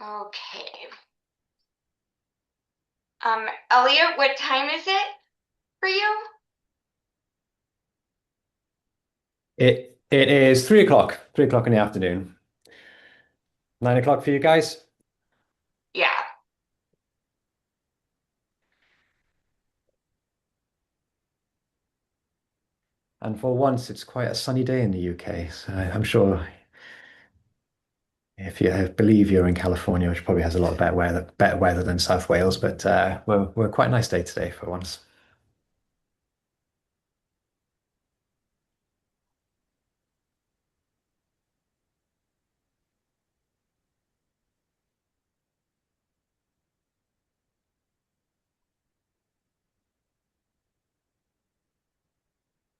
Okay. Elliot, what time is it for you? It is 3 o'clock, 3 o'clock in the afternoon. 9 o'clock for you guys. Yeah. And for once, it's quite a sunny day in the UK. So I'm sure if you believe you're in California, which probably has a lot of better weather than South Wales, but we're quite a nice day today for once.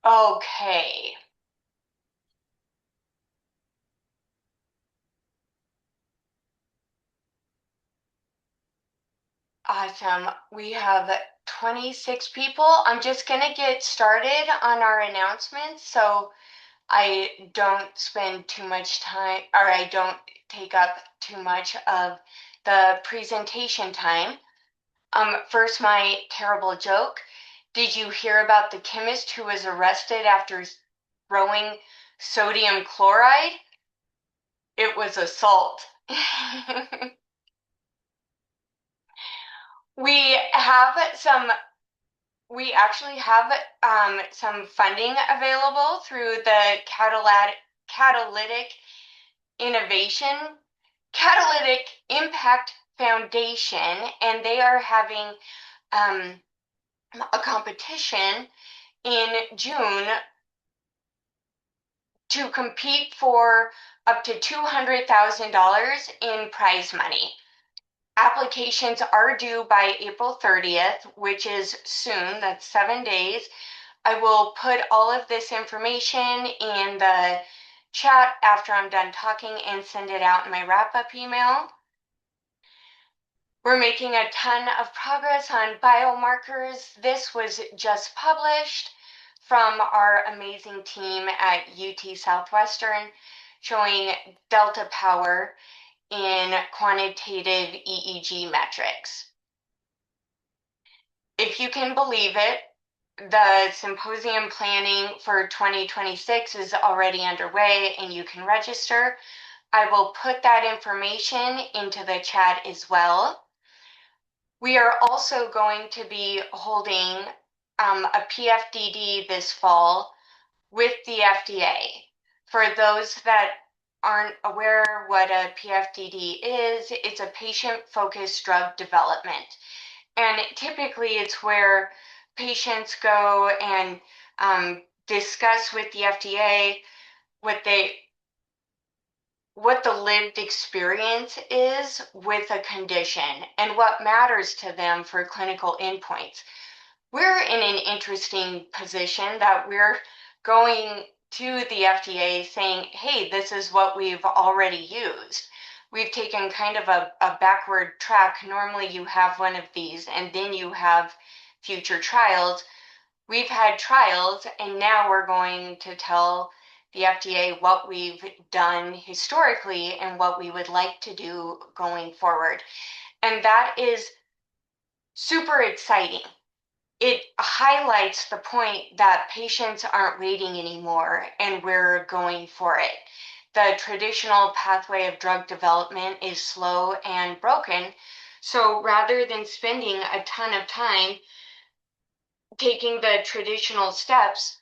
Okay. Awesome. We have 26 people. I'm just gonna get started on our announcements so I don't spend too much time, or I don't take up too much of the presentation time. First, my terrible joke. Did you hear about the chemist who was arrested after throwing sodium chloride? It was assault. We have some, we actually have some funding available through the Catalytic Innovation, Catalytic Impact Foundation, and they are having um, a competition in June to compete for up to $200,000 in prize money. Applications are due by April 30th, which is soon, that's 7 days. I will put all of this information in the chat after I'm done talking and send it out in my wrap-up email. We're making a ton of progress on biomarkers. This was just published from our amazing team at UT Southwestern showing delta power in quantitative EEG metrics. If you can believe it, the symposium planning for 2026 is already underway and you can register. I will put that information into the chat as well. We are also going to be holding a PFDD this fall with the FDA. For those that aren't aware what a PFDD is, it's a patient-focused drug development. And typically it's where patients go and discuss with the FDA what the lived experience is with a condition and what matters to them for clinical endpoints. We're in an interesting position that we're going to the FDA saying, hey, this is what we've already used. We've taken kind of a backward track. Normally you have one of these and then you have future trials. We've had trials and now we're going to tell the FDA what we've done historically and what we would like to do going forward. And that is super exciting. It highlights the point that patients aren't waiting anymore and we're going for it. The traditional pathway of drug development is slow and broken. So rather than spending a ton of time taking the traditional steps,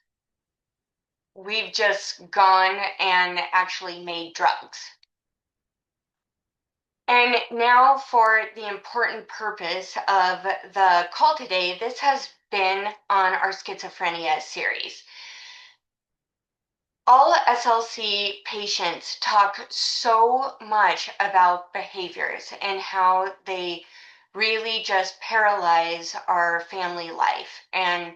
we've just gone and actually made drugs. And now for the important purpose of the call today, this has been on our schizophrenia series. All SLC patients talk so much about behaviors and how they really just paralyze our family life. And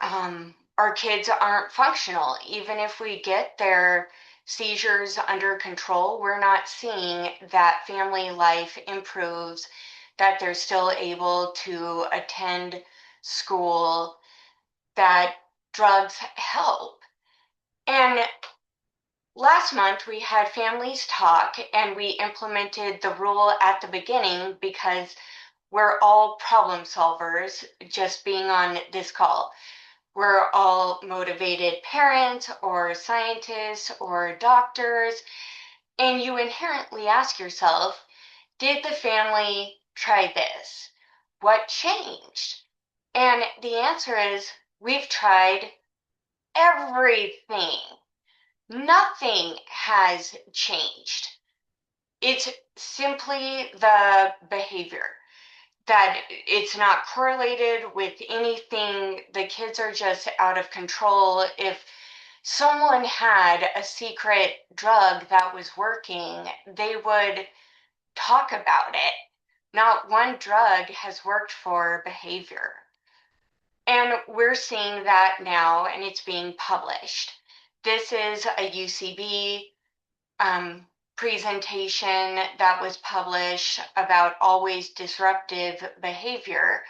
our kids aren't functional. Even if we get their seizures under control, we're not seeing that family life improves, that they're still able to attend school, that drugs help. And Last month, we had families talk and we implemented the rule at the beginning because we're all problem solvers just being on this call. We're all motivated parents or scientists or doctors, and you inherently ask yourself, did the family try this? What changed? And the answer is, we've tried everything. Nothing has changed. It's simply the behavior that it's not correlated with anything. The kids are just out of control. If someone had a secret drug that was working, they would talk about it. Not one drug has worked for behavior. And we're seeing that now, and it's being published. This is a UCB presentation that was published about always disruptive behavior.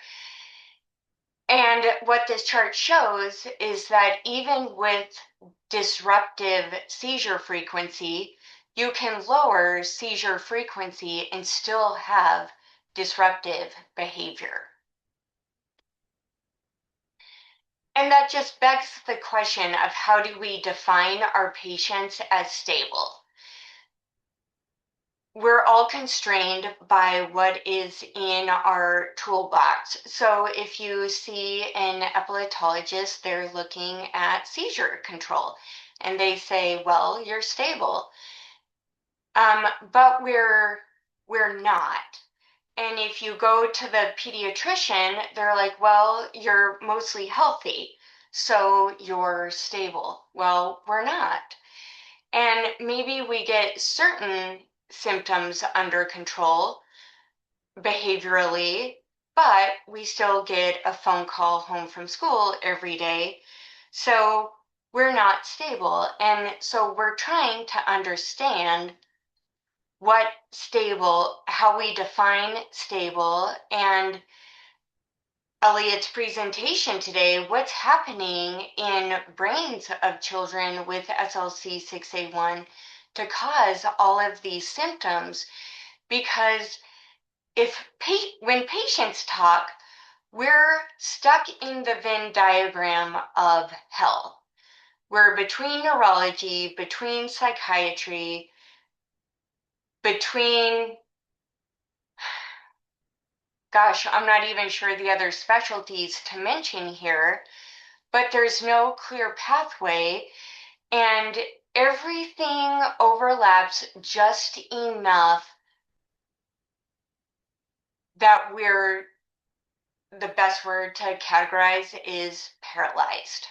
And what this chart shows is that even with disruptive seizure frequency, you can lower seizure frequency and still have disruptive behavior. And that just begs the question of how do we define our patients as stable? We're all constrained by what is in our toolbox. So if you see an epileptologist, they're looking at seizure control and they say, well, you're stable. But we're not. And if you go to the pediatrician, they're like, well, you're mostly healthy, so you're stable. Well, we're not. And maybe we get certain symptoms under control behaviorally, but we still get a phone call home from school every day. So we're not stable. And so we're trying to understand what stable, how we define stable, and Elliott's presentation today, what's happening in brains of children with SLC6A1 to cause all of these symptoms. Because when patients talk, we're stuck in the Venn diagram of hell. We're between neurology, between psychiatry, between, gosh, I'm not even sure the other specialties to mention here, but there's no clear pathway, and everything overlaps just enough that the best word to categorize is paralyzed.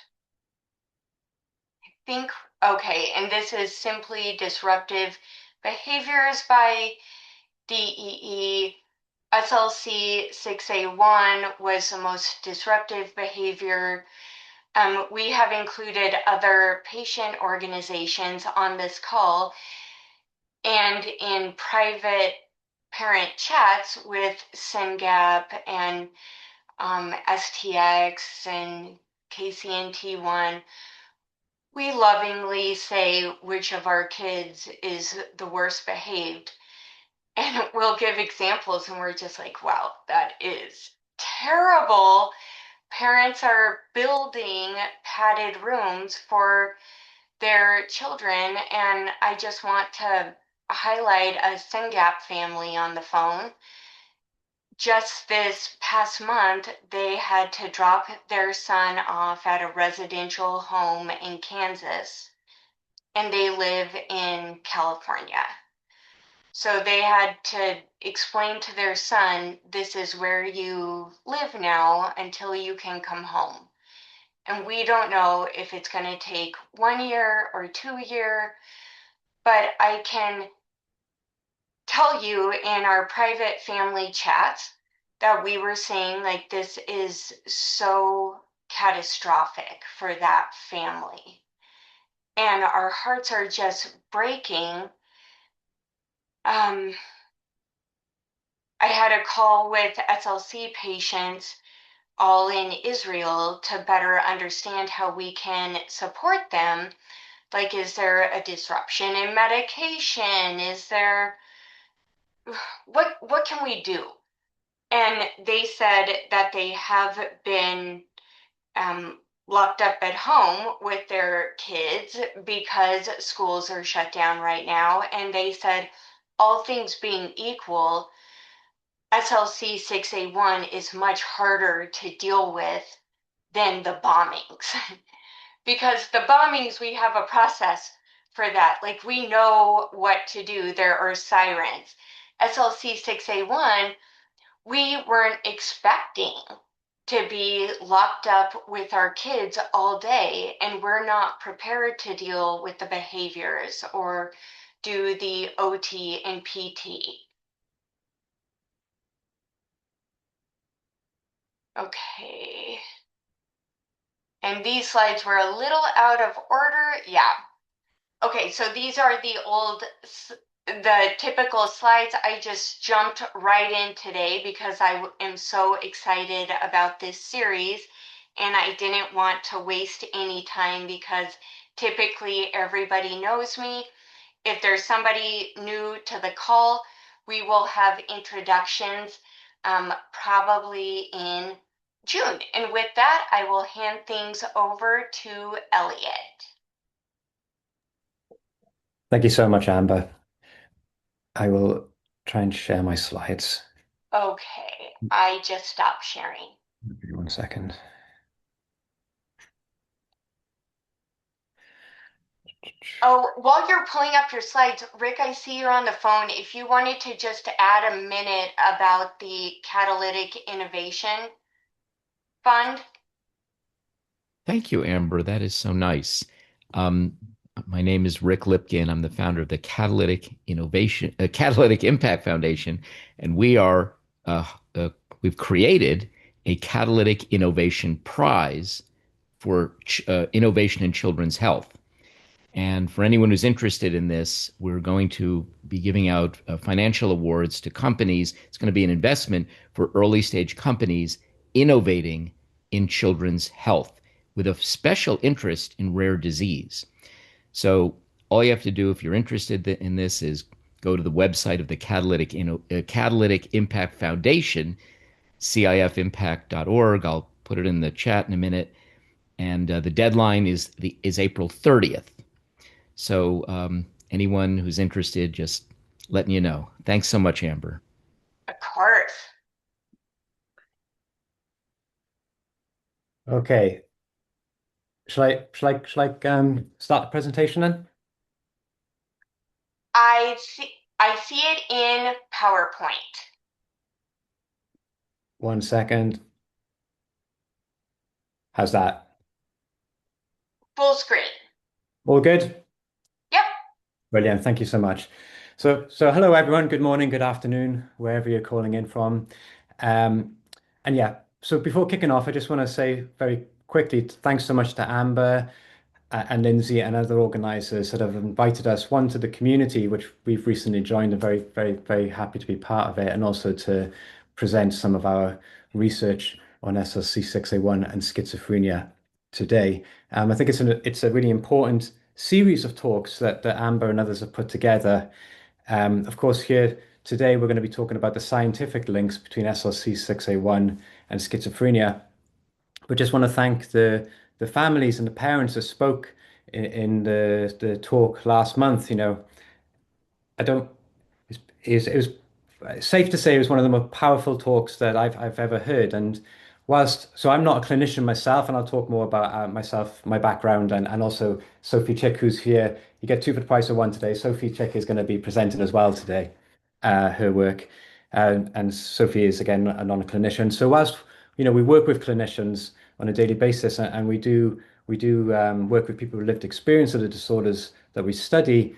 I think, okay, and this is simply disruptive behaviors by DEE. SLC6A1 was the most disruptive behavior. We have included other patient organizations on this call and in private parent chats with SYNGAP and STX and KCNT1. We lovingly say which of our kids is the worst behaved. And we'll give examples, and we're just like, wow, that is terrible. Parents are building padded rooms for their children, and I just want to highlight a SYNGAP family on the phone. Just this past month, they had to drop their son off at a residential home in Kansas, and they live in California. So they had to explain to their son, this is where you live now until you can come home. And we don't know if it's going to take 1 year or 2 years, but I can tell you in our private family chats that we were saying, like, this is so catastrophic for that family. And our hearts are just breaking. I had a call with SLC patients all in Israel to better understand how we can support them. Like, is there a disruption in medication? Is there what can we do? And they said that they have been locked up at home with their kids because schools are shut down right now. And they said, all things being equal, SLC6A1 is much harder to deal with than the bombings. Because the bombings, we have a process for that. Like, we know what to do, there are sirens. SLC6A1, we weren't expecting to be locked up with our kids all day, and we're not prepared to deal with the behaviors or do the OT and PT. Okay. And these slides were a little out of order. Yeah. Okay, so these are the typical slides. I just jumped right in today because I am so excited about this series, and I didn't want to waste any time because typically everybody knows me. If there's somebody new to the call, we will have introductions probably in June. And with that, I will hand things over to Elliott. Thank you so much, Amber. I will try and share my slides. Okay, I just stopped sharing. Give me 1 second. Oh, while you're pulling up your slides, Rick, I see you're on the phone. If you wanted to just add a minute about the Catalytic Innovation Fund. Thank you, Amber. That is so nice. Um, my name is Rick Lipkin. I'm the founder of the Catalytic Impact Foundation, and uh, uh, we've created a Catalytic Innovation Prize for innovation in children's health. And for anyone who's interested in this, we're going to be giving out financial awards to companies. It's going to be an investment for early stage companies innovating in children's health with a special interest in rare disease. So all you have to do if you're interested in this is go to the website of the Catalytic Impact Foundation, cifimpact.org. I'll put it in the chat in a minute. And the deadline is April 30th. So anyone who's interested, just letting you know. Thanks so much, Amber. Of course. Okay. Shall I start the presentation then? I see it in PowerPoint. 1 second. How's that? Full screen. All good? Yep. Brilliant. Thank you so much. So hello everyone. Good morning, good afternoon, wherever you're calling in from. Um, and yeah, so before kicking off, I just want to say very quickly, thanks so much to Amber and Lindsay and other organizers that have invited us, one, to the community, which we've recently joined and very, very, very happy to be part of it, and also to present some of our research on SLC6A1 and schizophrenia today. I think it's a really important series of talks that Amber and others have put together. Of course, here today we're going to be talking about the scientific links between SLC6A1 and schizophrenia. But just want to thank the families and the parents that spoke in the talk last month. You know, I don't. It was safe to say it was one of the most powerful talks that I've ever heard. And so I'm not a clinician myself, and I'll talk more about myself, my background, and also Sophie Chick, who's here. You get two for the price of one today. Sophie Chick is going to be presenting as well today, her work, and Sophie is again a non-clinician. So whilst we work with clinicians on a daily basis, and we do work with people with lived experience of the disorders that we study,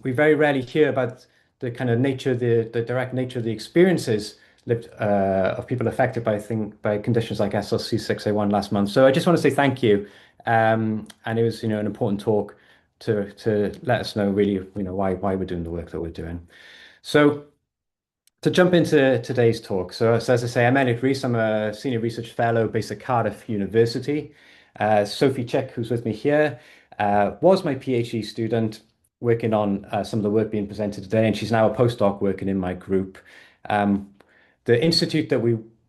we very rarely hear about the kind of nature, the direct nature of the experiences lived of people affected by conditions like SLC6A1 last month. So I just want to say thank you, and it was an important talk to let us know really why we're doing the work that we're doing. So to jump into today's talk, so as I say, I'm Elliott Rees. I'm a senior research fellow based at Cardiff University. Sophie Chick, who's with me here, was my PhD student working on some of the work being presented today, and she's now a postdoc working in my group. Um, the institute that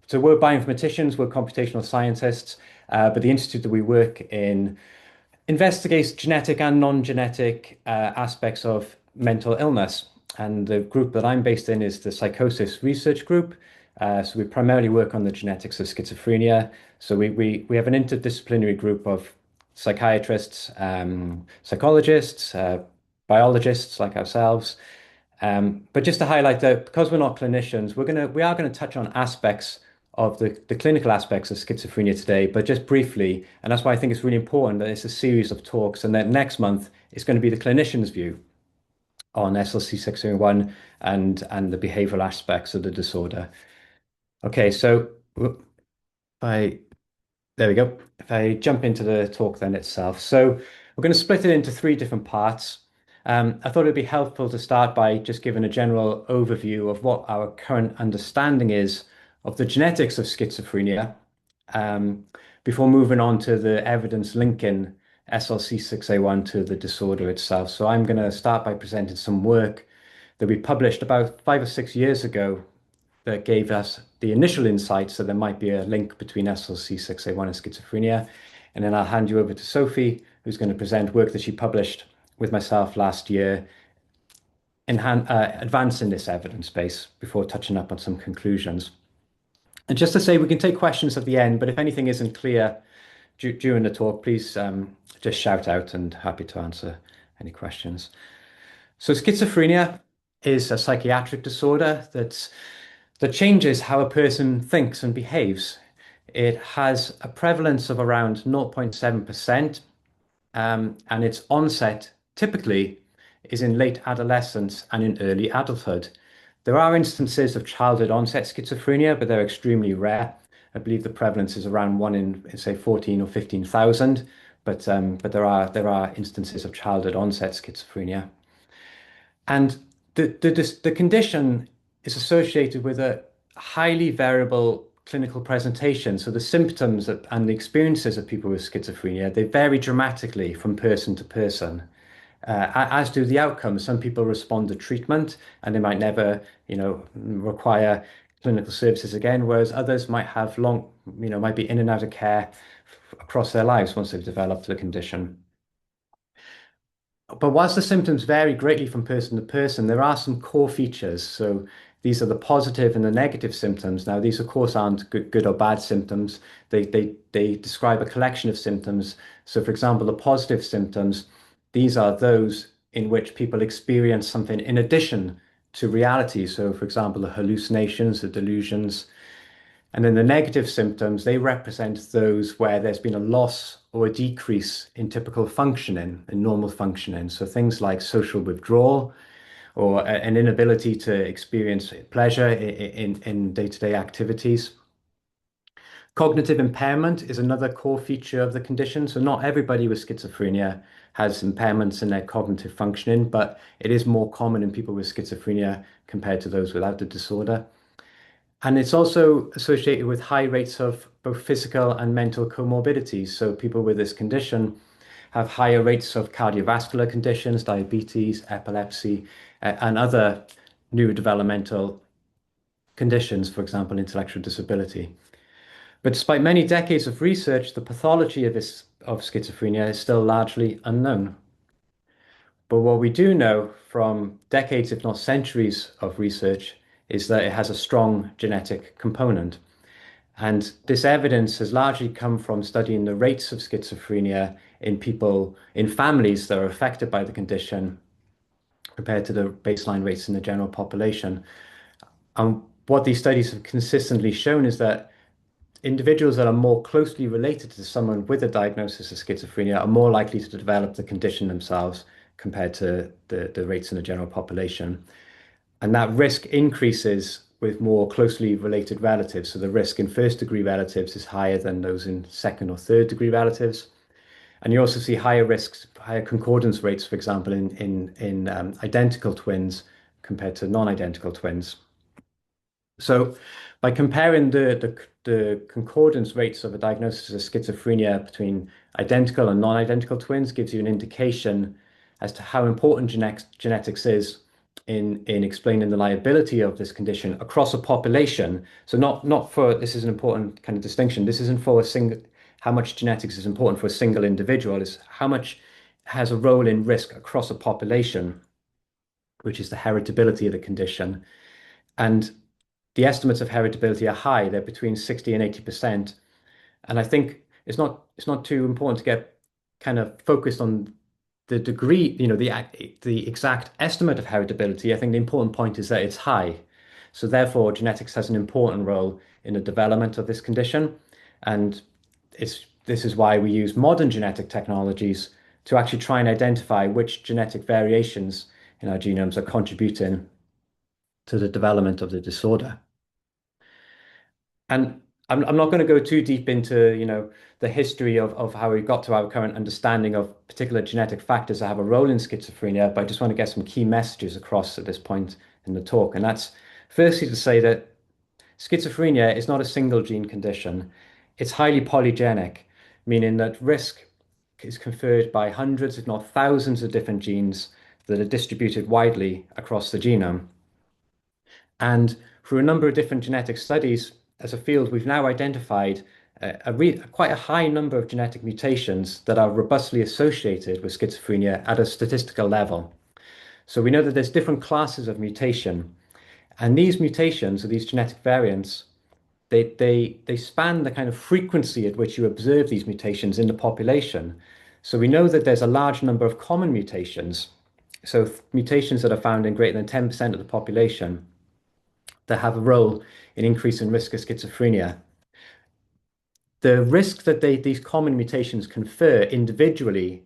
so we're bioinformaticians, we're computational scientists, but the institute that we work in investigates genetic and non-genetic aspects of mental illness. And the group that I'm based in is the psychosis research group. So we primarily work on the genetics of schizophrenia. So we have an interdisciplinary group of psychiatrists, psychologists, biologists like ourselves. But just to highlight that because we're not clinicians, we are gonna touch on aspects of the clinical aspects of schizophrenia today, but just briefly, and that's why I think it's really important that it's a series of talks, and that next month is going to be the clinician's view on SLC6A1 and the behavioral aspects of the disorder. Okay, so if I there we go. If I jump into the talk then itself. So we're going to split it into three different parts. I thought it'd be helpful to start by just giving a general overview of what our current understanding is of the genetics of schizophrenia, um, before moving on to the evidence linking SLC6A1 to the disorder itself. So I'm going to start by presenting some work that we published about 5 or 6 years ago that gave us the initial insights that there might be a link between SLC6A1 and schizophrenia. And then I'll hand you over to Sophie, who's going to present work that she published with myself last year in advancing this evidence base before touching up on some conclusions. And just to say, we can take questions at the end, but if anything isn't clear during the talk, please just shout out and happy to answer any questions. So schizophrenia is a psychiatric disorder that changes how a person thinks and behaves. It has a prevalence of around 0.7%, and its onset typically is in late adolescence and in early adulthood. There are instances of childhood onset schizophrenia, but they're extremely rare. I believe the prevalence is around one in, say, 14 or 15,000, but there are instances of childhood onset schizophrenia. And the condition is associated with a highly variable clinical presentation. So the symptoms and the experiences of people with schizophrenia, they vary dramatically from person to person. As do the outcomes. Some people respond to treatment and they might never, require clinical services again, whereas others might have might be in and out of care across their lives once they've developed the condition. But whilst the symptoms vary greatly from person to person, there are some core features. So these are the positive and the negative symptoms. Now, these, of course, aren't good or bad symptoms. They describe a collection of symptoms. So, for example, the positive symptoms, these are those in which people experience something in addition to reality. So, for example, the hallucinations, the delusions. And then the negative symptoms, they represent those where there's been a loss or a decrease in typical functioning, in normal functioning. So things like social withdrawal or an inability to experience pleasure in day-to-day activities. Cognitive impairment is another core feature of the condition. So not everybody with schizophrenia has impairments in their cognitive functioning, but it is more common in people with schizophrenia compared to those without the disorder. And it's also associated with high rates of both physical and mental comorbidities. So people with this condition have higher rates of cardiovascular conditions, diabetes, epilepsy, and other neurodevelopmental conditions, for example, intellectual disability. But despite many decades of research, the pathology of schizophrenia is still largely unknown. But what we do know from decades, if not centuries, of research is that it has a strong genetic component. And this evidence has largely come from studying the rates of schizophrenia in people, in families that are affected by the condition compared to the baseline rates in the general population. And what these studies have consistently shown is that individuals that are more closely related to someone with a diagnosis of schizophrenia are more likely to develop the condition themselves compared to the rates in the general population. And that risk increases with more closely related relatives. So the risk in first degree relatives is higher than those in second or third degree relatives. And you also see higher risks, higher concordance rates, for example, in identical twins compared to non-identical twins. So by comparing the the concordance rates of a diagnosis of schizophrenia between identical and non-identical twins gives you an indication as to how important genetics is in explaining the liability of this condition across a population. So not for, this is an important kind of distinction. This isn't for a single, how much genetics is important for a single individual, is how much has a role in risk across a population, which is the heritability of the condition. And the estimates of heritability are high. They're between 60 and 80%. And I think it's not too important to get kind of focused on the degree, the exact estimate of heritability. I think the important point is that it's high. So therefore, genetics has an important role in the development of this condition. And this is why we use modern genetic technologies to actually try and identify which genetic variations in our genomes are contributing to the development of the disorder. And I'm not going to go too deep into, the history of how we got to our current understanding of particular genetic factors that have a role in schizophrenia, but I just want to get some key messages across at this point in the talk. And that's firstly to say that schizophrenia is not a single gene condition. It's highly polygenic, meaning that risk is conferred by hundreds, if not thousands, of different genes that are distributed widely across the genome. And through a number of different genetic studies, as a field, we've now identified quite a high number of genetic mutations that are robustly associated with schizophrenia at a statistical level. So we know that there's different classes of mutation, and these mutations, or these genetic variants, they span the kind of frequency at which you observe these mutations in the population. So we know that there's a large number of common mutations, so mutations that are found in greater than 10% of the population that have a role in increasing risk of schizophrenia. The risk that these common mutations confer individually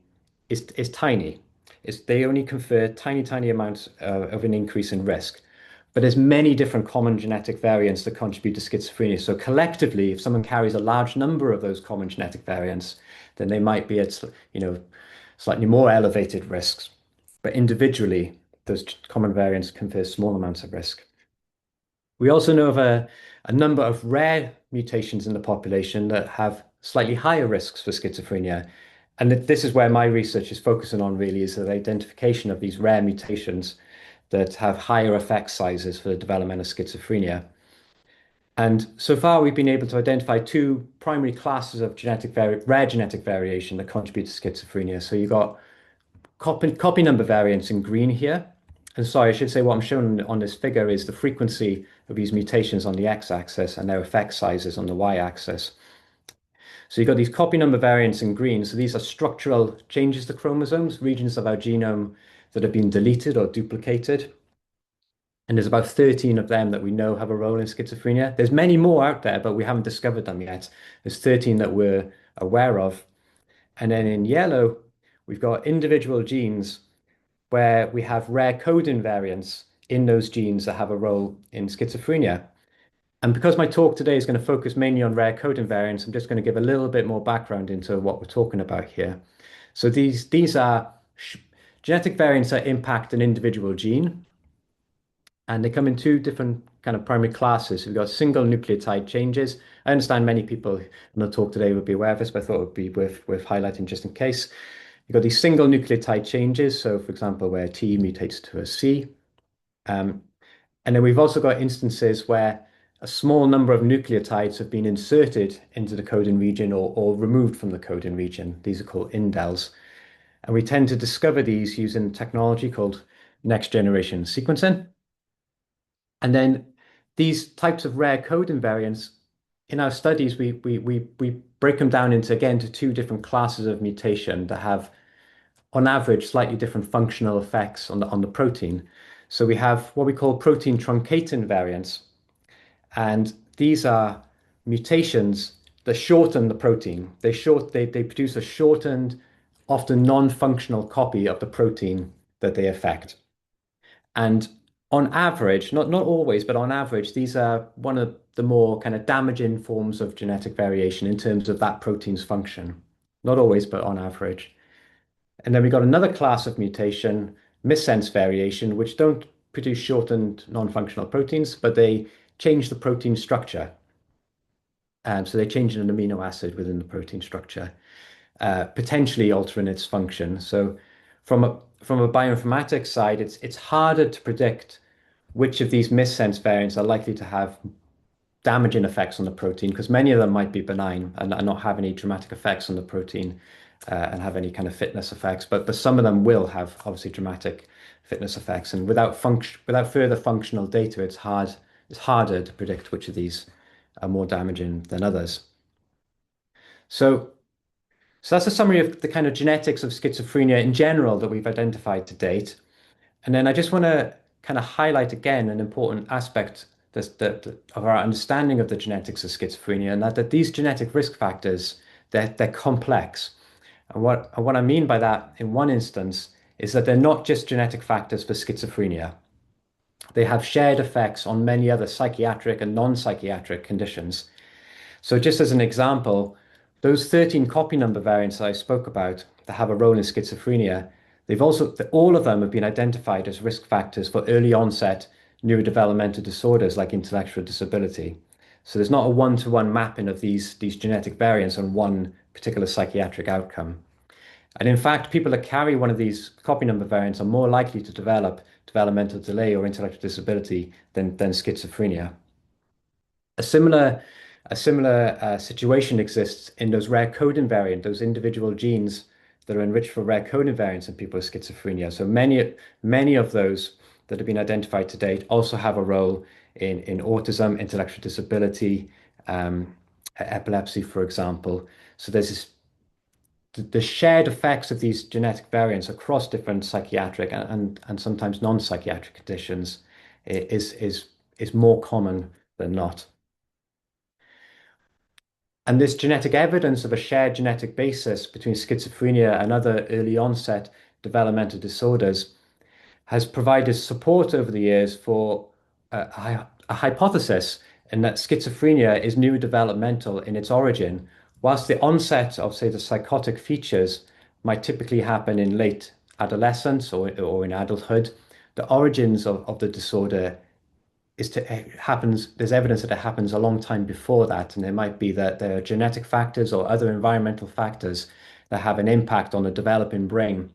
is tiny. They only confer tiny amounts of an increase in risk. But there's many different common genetic variants that contribute to schizophrenia. So collectively, if someone carries a large number of those common genetic variants, then they might be at, slightly more elevated risks. But individually, those common variants confer small amounts of risk. We also know of a number of rare mutations in the population that have slightly higher risks for schizophrenia. And this is where my research is focusing on, really, is the identification of these rare mutations that have higher effect sizes for the development of schizophrenia. And so far, we've been able to identify two primary classes of rare genetic variation that contribute to schizophrenia. So you've got copy number variants in green here. And sorry, I should say what I'm showing on this figure is the frequency of these mutations on the x-axis and their effect sizes on the y-axis. So you've got these copy number variants in green. So these are structural changes to chromosomes, regions of our genome that have been deleted or duplicated. And there's about 13 of them that we know have a role in schizophrenia. There's many more out there, but we haven't discovered them yet. There's 13 that we're aware of. And then in yellow, we've got individual genes where we have rare coding variants in those genes that have a role in schizophrenia. And because my talk today is going to focus mainly on rare coding variants, I'm just going to give a little bit more background into what we're talking about here. So these are genetic variants that impact an individual gene, and they come in two different kind of primary classes. So we've got single nucleotide changes. I understand many people in the talk today would be aware of this, but I thought it would be worth highlighting just in case. You've got these single nucleotide changes. So for example, where T mutates to a C. And then we've also got instances where a small number of nucleotides have been inserted into the coding region or removed from the coding region. These are called indels. And we tend to discover these using technology called next generation sequencing. And then these types of rare coding variants, in our studies, we break them down into two different classes of mutation that have, on average, slightly different functional effects on the protein. So we have what we call protein truncating variants, and these are mutations that shorten the protein. They produce a shortened, often non-functional copy of the protein that they affect. And on average, not always, but on average, these are one of the more kind of damaging forms of genetic variation in terms of that protein's function. Not always, but on average. And then we got another class of mutation, missense variation, which don't produce shortened non-functional proteins, but they change the protein structure. So they change an amino acid within the protein structure, potentially altering its function. So from a bioinformatics side, it's harder to predict which of these missense variants are likely to have damaging effects on the protein, because many of them might be benign and not have any dramatic effects on the protein, and have any kind of fitness effects. But some of them will have obviously dramatic fitness effects. And without further functional data, it's harder to predict which of these are more damaging than others. So so that's a summary of the kind of genetics of schizophrenia in general that we've identified to date. And then I just want to kind of highlight again an important aspect of our understanding of the genetics of schizophrenia, and that these genetic risk factors, they're complex. And what I mean by that in one instance is that they're not just genetic factors for schizophrenia. They have shared effects on many other psychiatric and non-psychiatric conditions. So just as an example, those 13 copy number variants that I spoke about that have a role in schizophrenia, all of them have been identified as risk factors for early onset neurodevelopmental disorders like intellectual disability. So there's not a one-to-one mapping of these genetic variants on one particular psychiatric outcome. And in fact, people that carry one of these copy number variants are more likely to develop developmental delay or intellectual disability than schizophrenia. A similar situation exists in those rare coding variant, those individual genes that are enriched for rare coding variants in people with schizophrenia. So many of those that have been identified to date also have a role in autism, intellectual disability, epilepsy, for example. So there's the shared effects of these genetic variants across different psychiatric and sometimes non-psychiatric conditions is more common than not. And this genetic evidence of a shared genetic basis between schizophrenia and other early onset developmental disorders has provided support over the years for a hypothesis in that schizophrenia is neurodevelopmental in its origin, whilst the onset of, say, the psychotic features might typically happen in late adolescence or in adulthood. The origins of the disorder it happens, there's evidence that it happens a long time before that, and it might be that there are genetic factors or other environmental factors that have an impact on the developing brain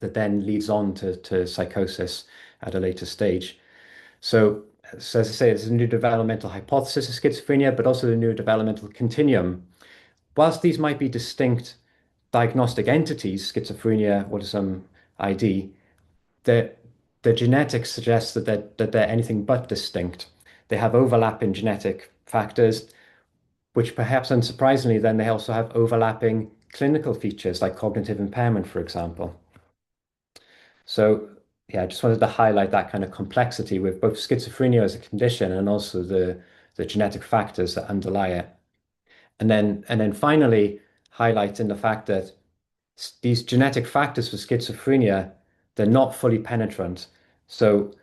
that then leads on to psychosis at a later stage. So as I say, it's a new developmental hypothesis of schizophrenia, but also the new developmental continuum. Whilst these might be distinct diagnostic entities, schizophrenia, autism, ID, the the genetics suggests that they're anything but distinct. They have overlapping genetic factors, which perhaps unsurprisingly, then they also have overlapping clinical features like cognitive impairment, for example. So yeah, I just wanted to highlight that kind of complexity with both schizophrenia as a condition and also the genetic factors that underlie it. And then finally highlighting the fact that these genetic factors for schizophrenia, they're not fully penetrant. So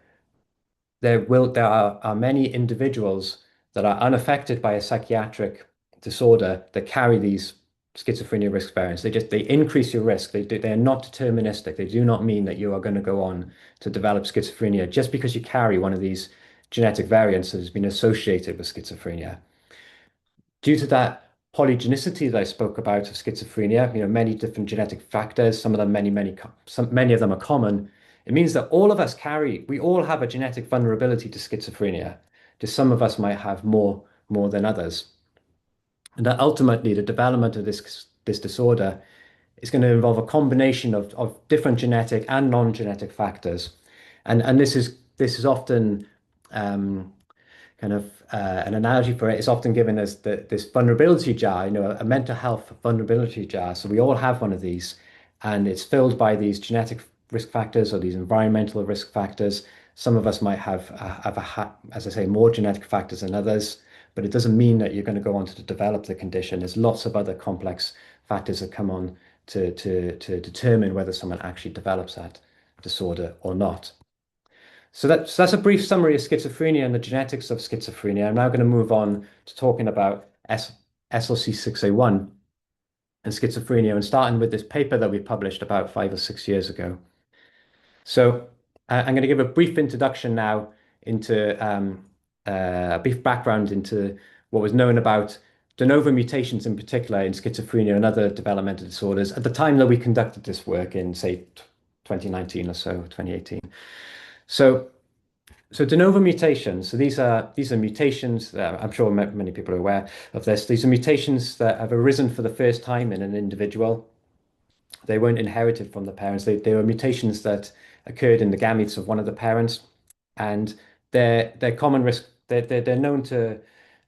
there are many individuals that are unaffected by a psychiatric disorder that carry these schizophrenia risk variants. They increase your risk. They are not deterministic. They do not mean that you are going to go on to develop schizophrenia just because you carry one of these genetic variants that has been associated with schizophrenia. Due to that polygenicity that I spoke about of schizophrenia, many different genetic factors, some of them many of them are common. It means that we all have a genetic vulnerability to schizophrenia. Just some of us might have more than others. And that ultimately the development of this disorder is going to involve a combination of different genetic and non-genetic factors. And this is often kind of an analogy for it is often given as this vulnerability jar, a mental health vulnerability jar. So we all have one of these, and it's filled by these genetic risk factors or these environmental risk factors. Some of us might have as I say, more genetic factors than others, but it doesn't mean that you're going to go on to develop the condition. There's lots of other complex factors that come on to determine whether someone actually develops that disorder or not. So that's a brief summary of schizophrenia and the genetics of schizophrenia. I'm now going to move on to talking about SLC6A1 and schizophrenia, and starting with this paper that we published about 5 or 6 years ago. So I'm going to give a brief introduction now into a brief background into what was known about de novo mutations in particular in schizophrenia and other developmental disorders at the time that we conducted this work in, say, 2019 or so, 2018. So, so de novo mutations. So these are mutations that I'm sure many people are aware of this. These are mutations that have arisen for the first time in an individual. They weren't inherited from the parents. They were mutations that occurred in the gametes of one of the parents, and they're common risk. They're known to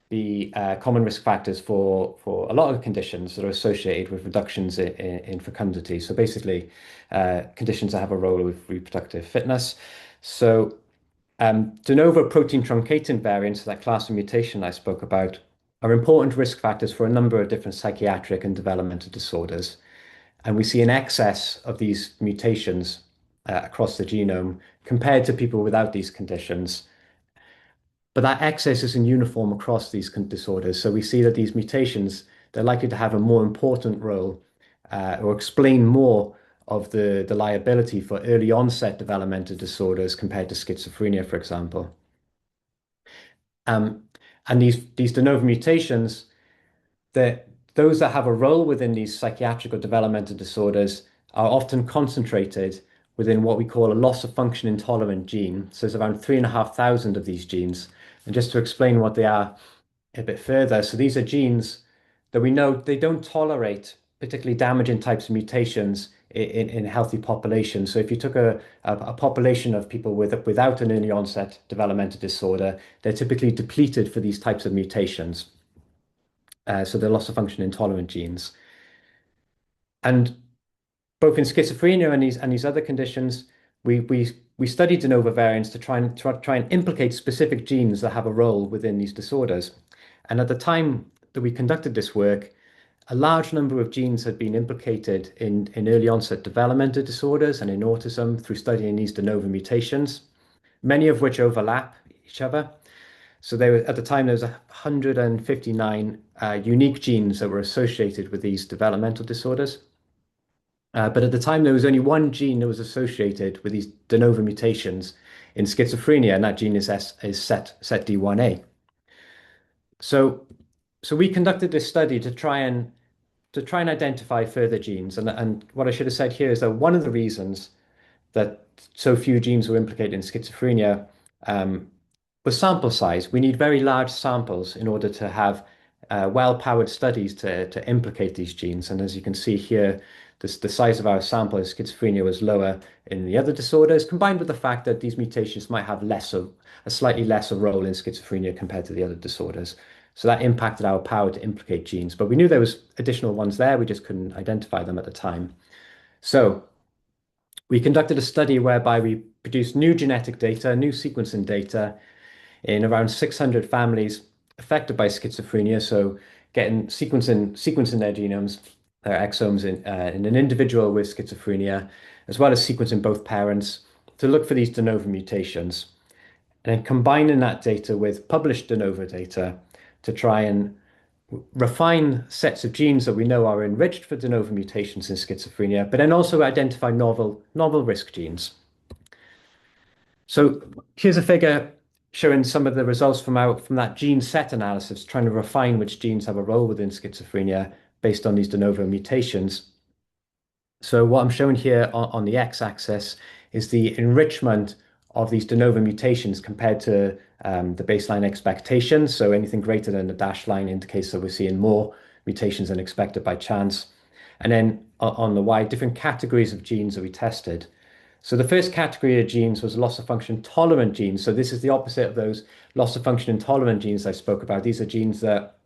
be common risk factors for a lot of conditions that are associated with reductions in fecundity. So basically, conditions that have a role with reproductive fitness. So de novo protein truncating variants, that class of mutation I spoke about, are important risk factors for a number of different psychiatric and developmental disorders. And we see an excess of these mutations across the genome compared to people without these conditions. But that excess isn't uniform across these disorders. So we see that these mutations, they're likely to have a more important role or explain more of the liability for early onset developmental disorders compared to schizophrenia, for example. Um, and these de novo mutations, that those that have a role within these psychiatric or developmental disorders are often concentrated within what we call a loss of function intolerant gene. So there's around 3,500 of these genes. And just to explain what they are a bit further, so these are genes that we know they don't tolerate particularly damaging types of mutations in healthy populations. So if you took a population of people without an early onset developmental disorder, they're typically depleted for these types of mutations. So they're loss of function intolerant genes. And both in schizophrenia and these other conditions, we studied de novo variants to try and implicate specific genes that have a role within these disorders. And at the time that we conducted this work, a large number of genes had been implicated in early onset developmental disorders and in autism through studying these de novo mutations, many of which overlap each other. So there were, at the time, there was 159 unique genes that were associated with these developmental disorders. But at the time, there was only one gene that was associated with these de novo mutations in schizophrenia, and that gene is SETD1A. So, so we conducted this study to try and identify further genes. And what I should have said here is that one of the reasons that so few genes were implicated in schizophrenia was sample size. We need very large samples in order to have well-powered studies to implicate these genes. And as you can see here, the size of our sample in schizophrenia was lower in the other disorders, combined with the fact that these mutations might have a slightly lesser role in schizophrenia compared to the other disorders. So that impacted our power to implicate genes. But we knew there was additional ones there, we just couldn't identify them at the time. So we conducted a study whereby we produced new genetic data, new sequencing data in around 600 families affected by schizophrenia. So getting sequencing their genomes, their exomes in an individual with schizophrenia, as well as sequencing both parents to look for these de novo mutations. And then combining that data with published de novo data to try and refine sets of genes that we know are enriched for de novo mutations in schizophrenia, but then also identify novel risk genes. So here's a figure showing some of the results from that gene set analysis, trying to refine which genes have a role within schizophrenia based on these de novo mutations. So what I'm showing here on the x-axis is the enrichment of these de novo mutations compared to the baseline expectations. So anything greater than the dashed line indicates that we're seeing more mutations than expected by chance. And then on the y, different categories of genes that we tested. So the first category of genes was loss of function tolerant genes. So this is the opposite of those loss of function intolerant genes I spoke about. These are genes that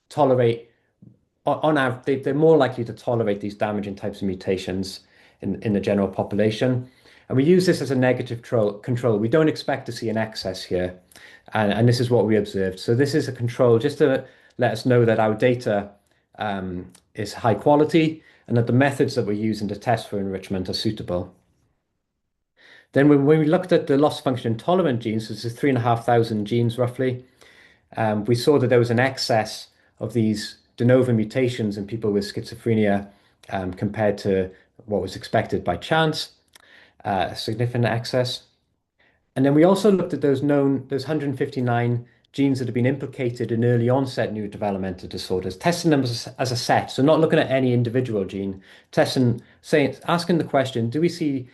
tolerate, on average, they're more likely to tolerate these damaging types of mutations in the general population. And we use this as a negative control. We don't expect to see an excess here. And this is what we observed. So this is a control just to let us know that our data is high quality and that the methods that we're using to test for enrichment are suitable. Then when we looked at the loss function intolerant genes, this is 3,500 genes roughly, we saw that there was an excess of these de novo mutations in people with schizophrenia compared to what was expected by chance, significant excess. And then we also looked at those 159 genes that have been implicated in early onset neurodevelopmental disorders, testing them as a set. So not looking at any individual gene, testing, saying, asking the question, do we see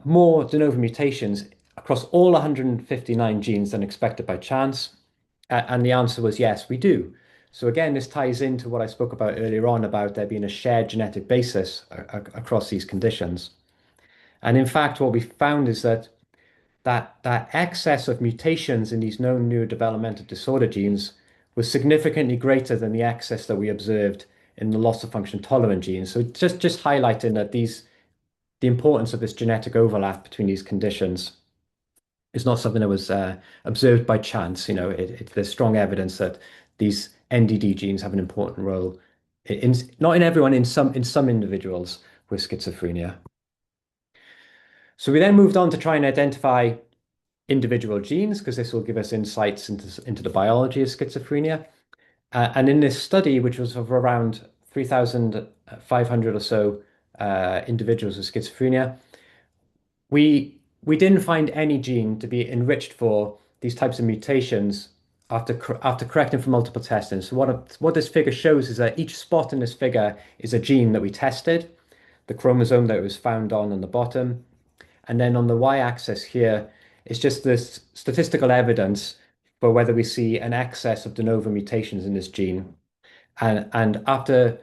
more de novo mutations across all 159 genes than expected by chance? And the answer was yes, we do. So again, this ties into what I spoke about earlier on about there being a shared genetic basis across these conditions. And in fact, what we found is that excess of mutations in these known neurodevelopmental disorder genes was significantly greater than the excess that we observed in the loss of function tolerant genes. So just highlighting that the importance of this genetic overlap between these conditions is not something that was observed by chance. There's strong evidence that these NDD genes have an important role not in everyone, in some individuals with schizophrenia. So we then moved on to try and identify individual genes because this will give us insights into the biology of schizophrenia. And in this study, which was of around 3,500 or so individuals with schizophrenia, we didn't find any gene to be enriched for these types of mutations after correcting for multiple testing. So what this figure shows is that each spot in this figure is a gene that we tested, the chromosome that it was found on the bottom. And then on the y-axis here, it's just this statistical evidence for whether we see an excess of de novo mutations in this gene. And after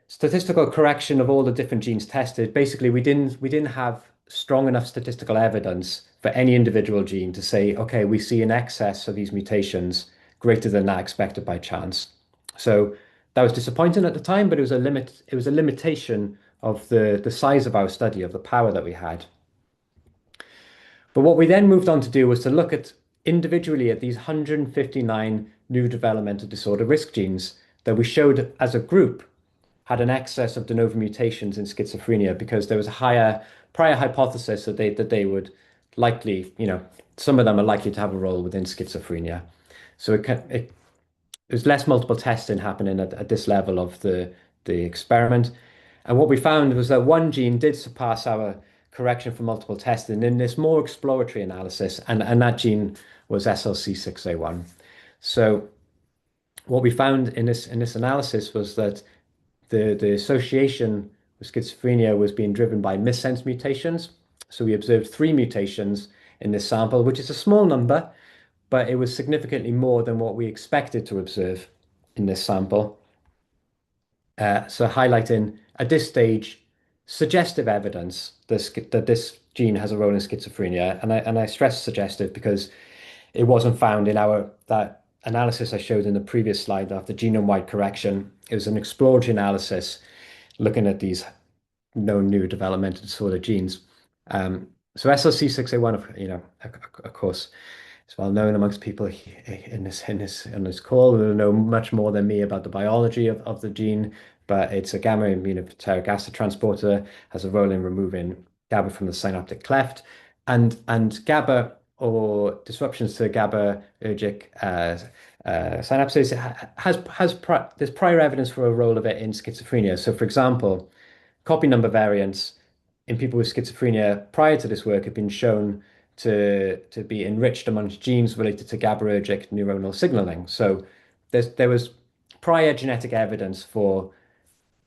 statistical correction of all the different genes tested, basically we didn't have strong enough statistical evidence for any individual gene to say, okay, we see an excess of these mutations greater than that expected by chance. So that was disappointing at the time, but it was a limitation of the size of our study, of the power that we had. But what we then moved on to do was to look at individually at these 159 neurodevelopmental disorder risk genes that we showed as a group had an excess of de novo mutations in schizophrenia because there was a higher prior hypothesis that they would likely, some of them are likely to have a role within schizophrenia. So there's less multiple testing happening at this level of the experiment. And what we found was that one gene did surpass our correction for multiple testing in this more exploratory analysis, and that gene was SLC6A1. So what we found in this analysis was that the association with schizophrenia was being driven by missense mutations. So we observed 3 mutations in this sample, which is a small number, but it was significantly more than what we expected to observe in this sample. So highlighting at this stage suggestive evidence that this gene has a role in schizophrenia, and I stress suggestive because it wasn't found in that analysis I showed in the previous slide after genome-wide correction. It was an exploratory analysis looking at these known neurodevelopmental disorder genes. So SLC6A1, of course, is well known amongst people in this call who know much more than me about the biology of the gene, but it's a gamma aminobutyric acid transporter, has a role in removing GABA from the synaptic cleft, and GABA or disruptions to GABAergic synapses there's prior evidence for a role of it in schizophrenia. So, for example, copy number variants in people with schizophrenia prior to this work have been shown to be enriched amongst genes related to GABAergic neuronal signaling. So there was prior genetic evidence for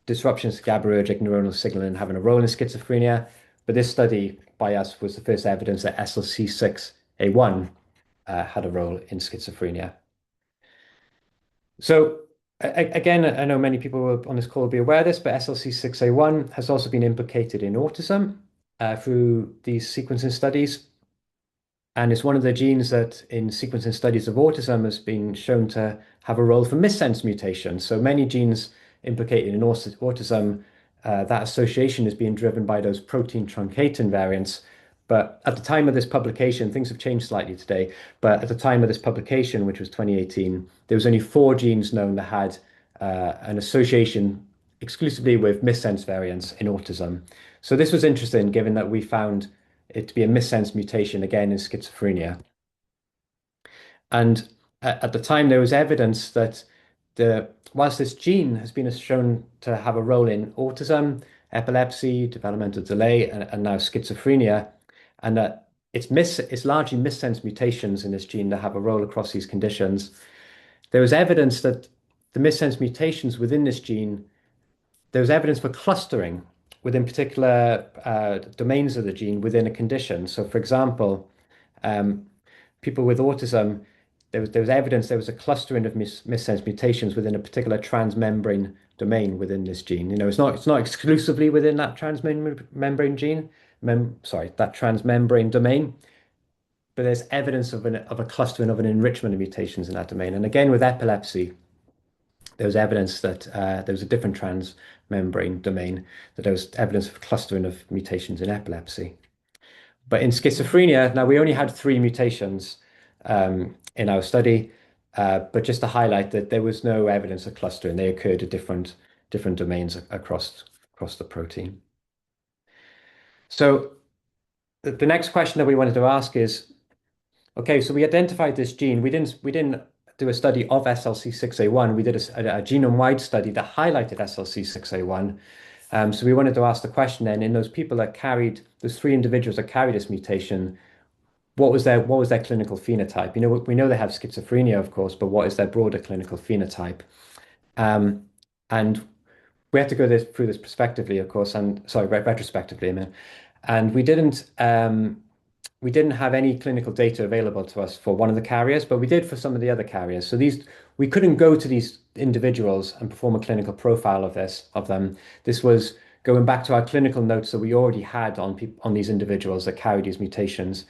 disruptions to GABAergic neuronal signaling having a role in schizophrenia, but this study by us was the first evidence that SLC6A1 had a role in schizophrenia. So again, I know many people on this call will be aware of this, but SLC6A1 has also been implicated in autism through these sequencing studies. And it's one of the genes that in sequencing studies of autism has been shown to have a role for missense mutations. So many genes implicated in autism, that association is being driven by those protein truncating variants. But at the time of this publication, things have changed slightly today, but at the time of this publication, which was 2018, there was only 4 genes known that had an association exclusively with missense variants in autism. So this was interesting given that we found it to be a missense mutation again in schizophrenia. And at the time, there was evidence that whilst this gene has been shown to have a role in autism, epilepsy, developmental delay, and now schizophrenia, and that it's largely missense mutations in this gene that have a role across these conditions. There was evidence that the missense mutations within this gene, there was evidence for clustering within particular domains of the gene within a condition. So, for example, um, people with autism, there was evidence there was a clustering of missense mutations within a particular transmembrane domain within this gene. It's not exclusively within that transmembrane gene, that transmembrane domain, but there's evidence of a clustering of an enrichment of mutations in that domain. And again, with epilepsy, there was evidence that there was a different transmembrane domain, that there was evidence of clustering of mutations in epilepsy. But in schizophrenia, now we only had 3 mutations in our study, but just to highlight that there was no evidence of clustering. They occurred at different domains across the protein. So the next question that we wanted to ask is, okay, so we identified this gene. We didn't do a study of SLC6A1. We did a genome-wide study that highlighted SLC6A1. So we wanted to ask the question then, in those 3 individuals that carry this mutation, what was their clinical phenotype? We know they have schizophrenia, of course, but what is their broader clinical phenotype? And we had to go through this prospectively, of course, and sorry, retrospectively, I mean, and we didn't have any clinical data available to us for one of the carriers, but we did for some of the other carriers. So we couldn't go to these individuals and perform a clinical profile of them. This was going back to our clinical notes that we already had on these individuals that carried these mutations.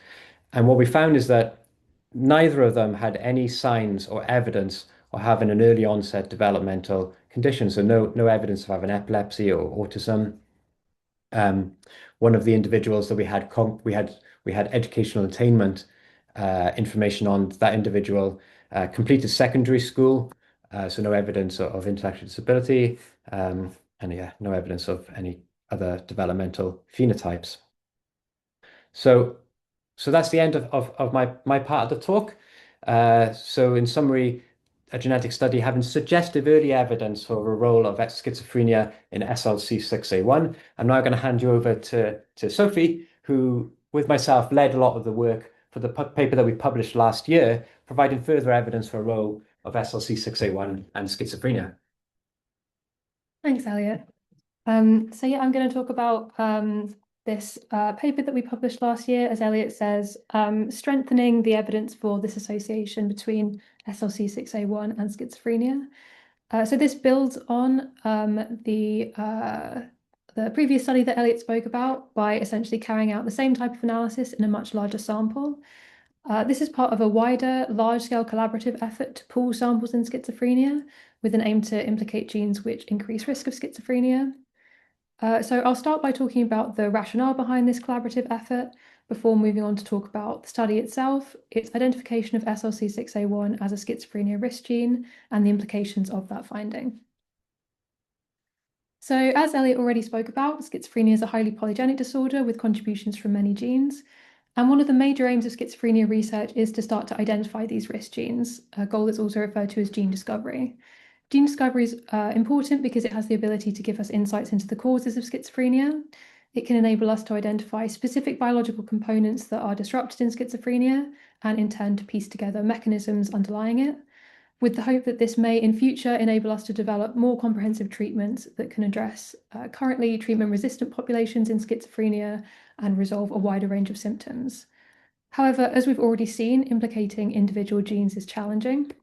And what we found is that neither of them had any signs or evidence of having an early onset developmental condition. So no evidence of having epilepsy or autism. One of the individuals that we had educational attainment information on. That individual completed secondary school, so no evidence of intellectual disability, and yeah, no evidence of any other developmental phenotypes. So that's the end of my part of the talk. So in summary, a genetic study having suggestive early evidence for a role of schizophrenia in SLC6A1. I'm now going to hand you over to Sophie, who, with myself, led a lot of the work for the paper that we published last year, providing further evidence for a role of SLC6A1 and schizophrenia. Thanks, Elliott. So yeah, I'm going to talk about this paper that we published last year, as Elliott says, strengthening the evidence for this association between SLC6A1 and schizophrenia. So this builds on the previous study that Elliott spoke about by essentially carrying out the same type of analysis in a much larger sample. This is part of a wider, large-scale collaborative effort to pool samples in schizophrenia with an aim to implicate genes which increase risk of schizophrenia. So I'll start by talking about the rationale behind this collaborative effort before moving on to talk about the study itself, its identification of SLC6A1 as a schizophrenia risk gene, and the implications of that finding. So as Elliott already spoke about, schizophrenia is a highly polygenic disorder with contributions from many genes. And one of the major aims of schizophrenia research is to start to identify these risk genes, a goal that's also referred to as gene discovery. Gene discovery is important because it has the ability to give us insights into the causes of schizophrenia. It can enable us to identify specific biological components that are disrupted in schizophrenia and in turn to piece together mechanisms underlying it, with the hope that this may in future enable us to develop more comprehensive treatments that can address currently treatment-resistant populations in schizophrenia and resolve a wider range of symptoms. However, as we've already seen, implicating individual genes is challenging.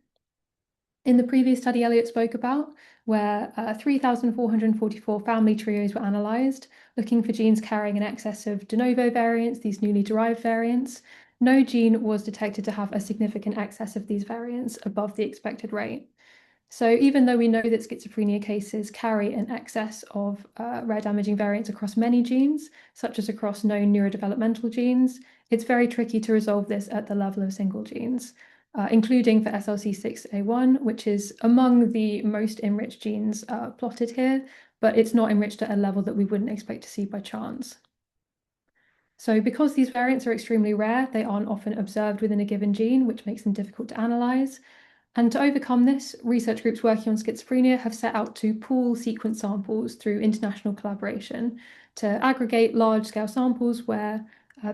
In the previous study Elliott spoke about, where 3,444 family trios were analysed, looking for genes carrying an excess of de novo variants, these newly derived variants, no gene was detected to have a significant excess of these variants above the expected rate. So even though we know that schizophrenia cases carry an excess of rare damaging variants across many genes, such as across known neurodevelopmental genes, it's very tricky to resolve this at the level of single genes. Including for SLC6A1, which is among the most enriched genes plotted here, but it's not enriched at a level that we wouldn't expect to see by chance. So because these variants are extremely rare, they aren't often observed within a given gene, which makes them difficult to analyze. And to overcome this, research groups working on schizophrenia have set out to pool sequence samples through international collaboration to aggregate large-scale samples where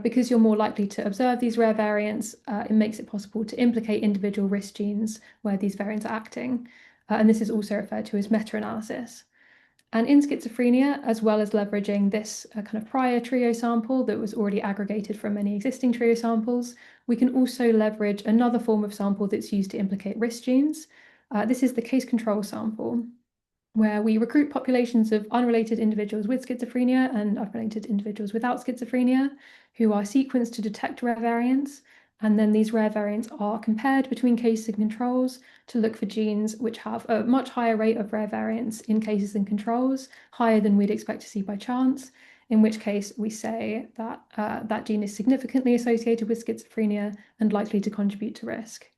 Because you're more likely to observe these rare variants, it makes it possible to implicate individual risk genes where these variants are acting. And this is also referred to as meta-analysis. And in schizophrenia, as well as leveraging this kind of prior trio sample that was already aggregated from many existing trio samples, we can also leverage another form of sample that's used to implicate risk genes. This is the case control sample, where we recruit populations of unrelated individuals with schizophrenia and unrelated individuals without schizophrenia who are sequenced to detect rare variants. And then these rare variants are compared between cases and controls to look for genes which have a much higher rate of rare variants in cases and controls, higher than we'd expect to see by chance, in which case we say that that gene is significantly associated with schizophrenia and likely to contribute to risk.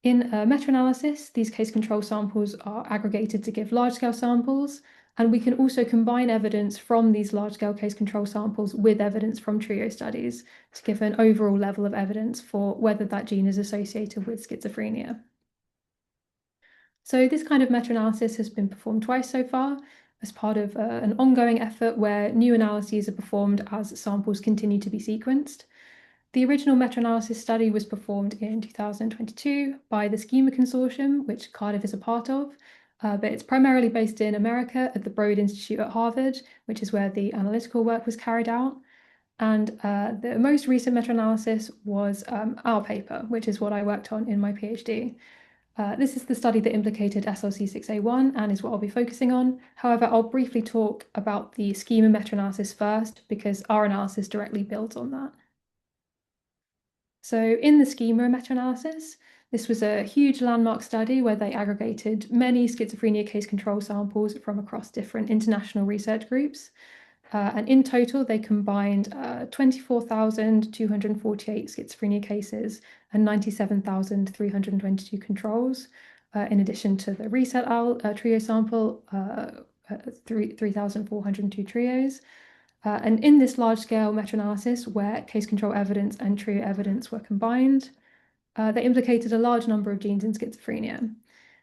In meta-analysis, these case control samples are aggregated to give large-scale samples, and we can also combine evidence from these large-scale case control samples with evidence from trio studies to give an overall level of evidence for whether that gene is associated with schizophrenia. So this kind of meta-analysis has been performed twice so far as part of an ongoing effort where new analyses are performed as samples continue to be sequenced. The original meta-analysis study was performed in 2022 by the Schema Consortium, which Cardiff is a part of, but it's primarily based in America at the Broad Institute at Harvard, which is where the analytical work was carried out. And the most recent meta-analysis was our paper, which is what I worked on in my PhD. This is the study that implicated SLC6A1 and is what I'll be focusing on. However, I'll briefly talk about the Schema meta-analysis first because our analysis directly builds on that. So in the Schema meta-analysis, this was a huge landmark study where they aggregated many schizophrenia case control samples from across different international research groups. And in total, they combined 24,248 schizophrenia cases and 97,322 controls, in addition to the Reset Al trio sample, 3,402 trios. And in this large-scale meta-analysis, where case control evidence and trio evidence were combined, they implicated a large number of genes in schizophrenia.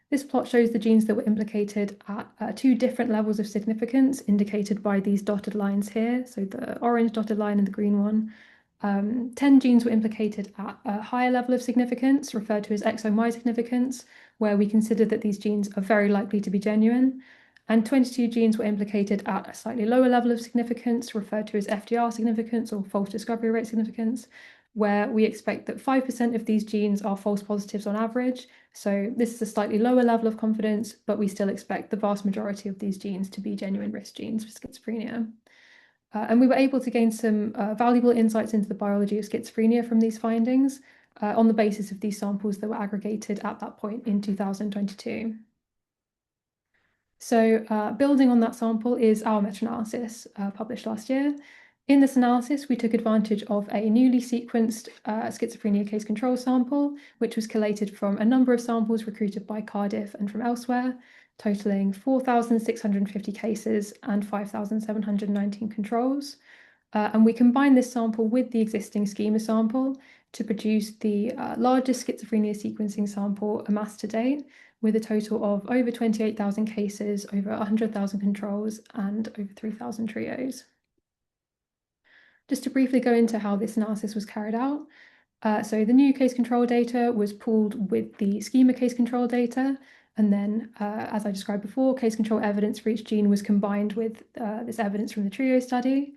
This plot shows the genes that were implicated at two different levels of significance, indicated by these dotted lines here, so the orange dotted line and the green one. 10 genes were implicated at a higher level of significance, referred to as exome Y significance, where we consider that these genes are very likely to be genuine. And 22 genes were implicated at a slightly lower level of significance, referred to as FDR significance or false discovery rate significance, where we expect that 5% of these genes are false positives on average. So this is a slightly lower level of confidence, but we still expect the vast majority of these genes to be genuine risk genes for schizophrenia. And we were able to gain some valuable insights into the biology of schizophrenia from these findings on the basis of these samples that were aggregated at that point in 2022. So building on that sample is our meta-analysis published last year. In this analysis, we took advantage of a newly sequenced schizophrenia case control sample, which was collated from a number of samples recruited by Cardiff and from elsewhere, totaling 4,650 cases and 5,719 controls. And we combined this sample with the existing Schema sample to produce the largest schizophrenia sequencing sample amassed to date, with a total of over 28,000 cases, over 100,000 controls, and over 3,000 trios. Just to briefly go into how this analysis was carried out. So the new case control data was pooled with the Schema case control data. And then, as I described before, case control evidence for each gene was combined with this evidence from the trio study.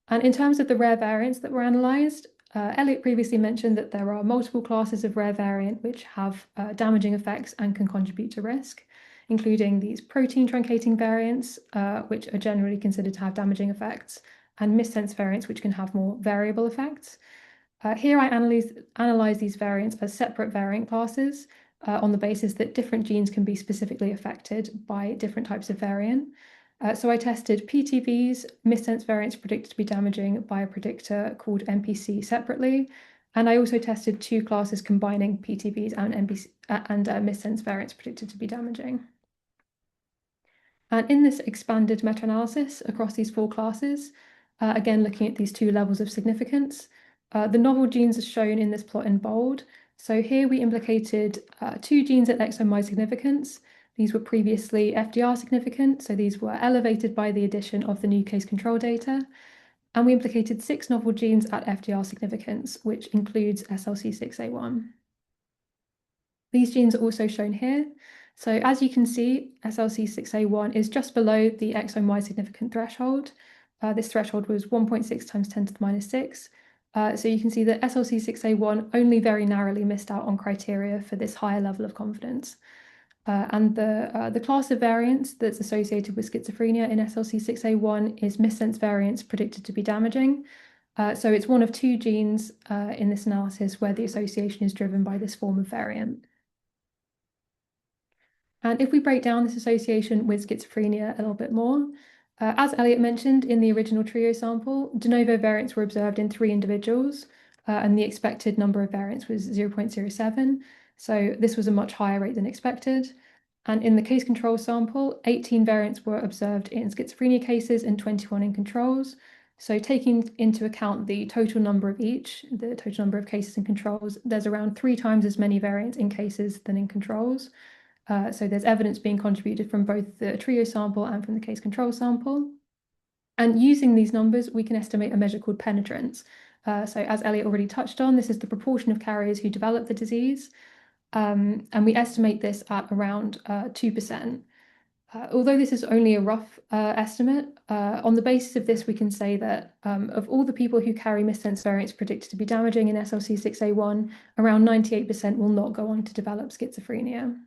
And in terms of the rare variants that were analyzed, Elliott previously mentioned that there are multiple classes of rare variant which have damaging effects and can contribute to risk, including these protein truncating variants, which are generally considered to have damaging effects, and missense variants, which can have more variable effects. Here I analyze these variants as separate variant classes on the basis that different genes can be specifically affected by different types of variant. So I tested PTVs, missense variants predicted to be damaging by a predictor called MPC separately, and I also tested two classes combining PTVs and MPC and missense variants predicted to be damaging. And in this expanded meta-analysis across these four classes, again looking at these two levels of significance, the novel genes are shown in this plot in bold. So here we implicated two genes at exome Y significance. These were previously FDR significant, so these were elevated by the addition of the new case control data. And we implicated 6 novel genes at FDR significance, which includes SLC6A1. These genes are also shown here. So as you can see, SLC6A1 is just below the exome Y significant threshold. This threshold was 1.6 times 10 to the minus 6. So you can see that SLC6A1 only very narrowly missed out on criteria for this higher level of confidence. And the class of variants that's associated with schizophrenia in SLC6A1 is missense variants predicted to be damaging. So it's one of 2 genes in this analysis where the association is driven by this form of variant. And if we break down this association with schizophrenia a little bit more, as Elliott mentioned in the original trio sample, de novo variants were observed in 3 individuals, and the expected number of variants was 0.07. So this was a much higher rate than expected. And in the case control sample, 18 variants were observed in schizophrenia cases and 21 in controls. So taking into account the total number of each, the total number of cases and controls, there's around 3 times as many variants in cases than in controls. So there's evidence being contributed from both the trio sample and from the case control sample. And using these numbers, we can estimate a measure called penetrance. So as Elliott already touched on, this is the proportion of carriers who develop the disease. And we estimate this at around 2%. Although this is only a rough estimate, on the basis of this, we can say that of all the people who carry missense variants predicted to be damaging in SLC6A1, around 98% will not go on to develop schizophrenia.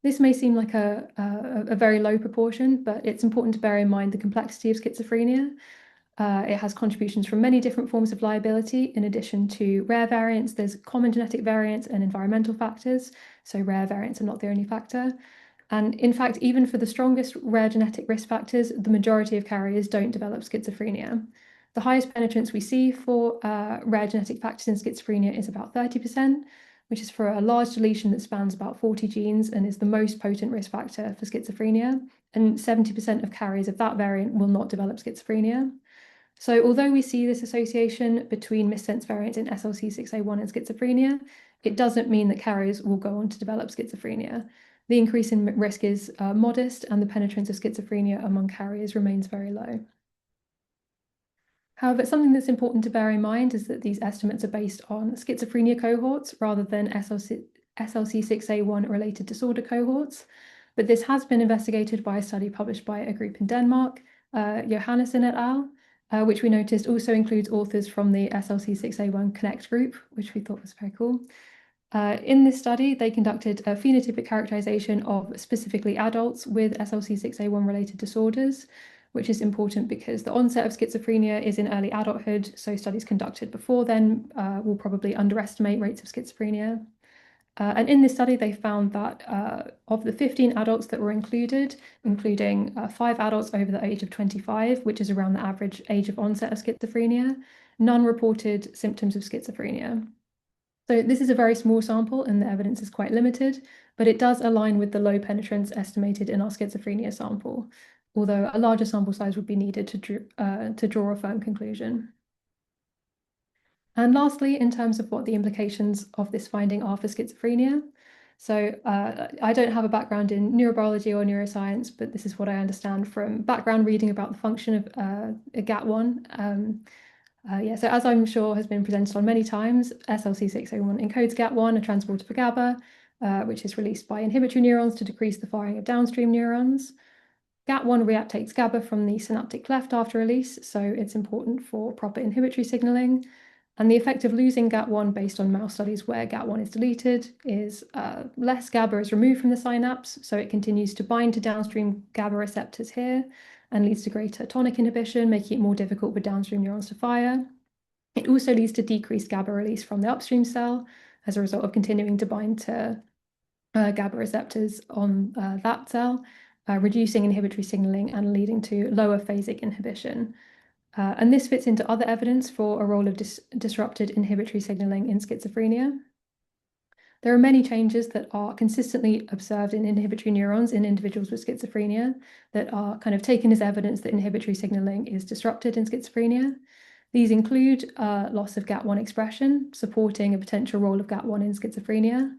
This may seem like a very low proportion, but it's important to bear in mind the complexity of schizophrenia. It has contributions from many different forms of liability. In addition to rare variants, there's common genetic variants and environmental factors. So rare variants are not the only factor. And in fact, even for the strongest rare genetic risk factors, the majority of carriers don't develop schizophrenia. The highest penetrance we see for rare genetic factors in schizophrenia is about 30%, which is for a large deletion that spans about 40 genes and is the most potent risk factor for schizophrenia. And 70% of carriers of that variant will not develop schizophrenia. So although we see this association between missense variants in SLC6A1 and schizophrenia, it doesn't mean that carriers will go on to develop schizophrenia. The increase in risk is modest, and the penetrance of schizophrenia among carriers remains very low. However, something that's important to bear in mind is that these estimates are based on schizophrenia cohorts rather than SLC6A1 related disorder cohorts. But this has been investigated by a study published by a group in Denmark, Johannessen et al., which we noticed also includes authors from the SLC6A1 Connect group, which we thought was very cool. In this study, they conducted a phenotypic characterization of specifically adults with SLC6A1 related disorders, which is important because the onset of schizophrenia is in early adulthood, so studies conducted before then will probably underestimate rates of schizophrenia. And in this study, they found that of the 15 adults that were included, including 5 adults over the age of 25, which is around the average age of onset of schizophrenia, none reported symptoms of schizophrenia. So this is a very small sample and the evidence is quite limited, but it does align with the low penetrance estimated in our schizophrenia sample, although a larger sample size would be needed to draw a firm conclusion. And lastly, in terms of what the implications of this finding are for schizophrenia. So I don't have a background in neurobiology or neuroscience, but this is what I understand from background reading about the function of GAT1. So as I'm sure has been presented on many times, SLC6A1 encodes GAT1, a transporter for GABA, which is released by inhibitory neurons to decrease the firing of downstream neurons. GAT1 reuptakes GABA from the synaptic cleft after release, so it's important for proper inhibitory signaling. And the effect of losing GAT1 based on mouse studies where GAT1 is deleted is less GABA is removed from the synapse, so it continues to bind to downstream GABA receptors here and leads to greater tonic inhibition, making it more difficult for downstream neurons to fire. It also leads to decreased GABA release from the upstream cell as a result of continuing to bind to GABA receptors on that cell, reducing inhibitory signaling and leading to lower phasic inhibition. And this fits into other evidence for a role of disrupted inhibitory signaling in schizophrenia. There are many changes that are consistently observed in inhibitory neurons in individuals with schizophrenia that are kind of taken as evidence that inhibitory signaling is disrupted in schizophrenia. These include loss of GAT1 expression, supporting a potential role of GAT1 in schizophrenia,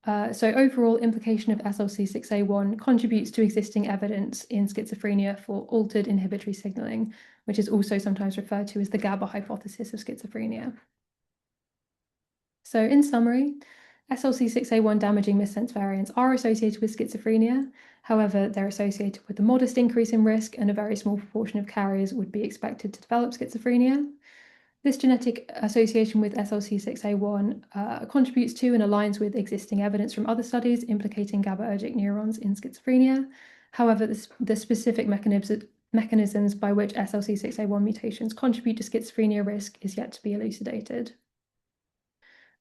So overall, implication of SLC6A1 contributes to existing evidence in schizophrenia for altered inhibitory signaling, which is also sometimes referred to as the GABA hypothesis of schizophrenia. So in summary, SLC6A1 damaging missense variants are associated with schizophrenia. However, they're associated with a modest increase in risk, and a very small proportion of carriers would be expected to develop schizophrenia. This genetic association with SLC6A1 contributes to and aligns with existing evidence from other studies implicating GABAergic neurons in schizophrenia. However, the specific mechanisms by which SLC6A1 mutations contribute to schizophrenia risk is yet to be elucidated.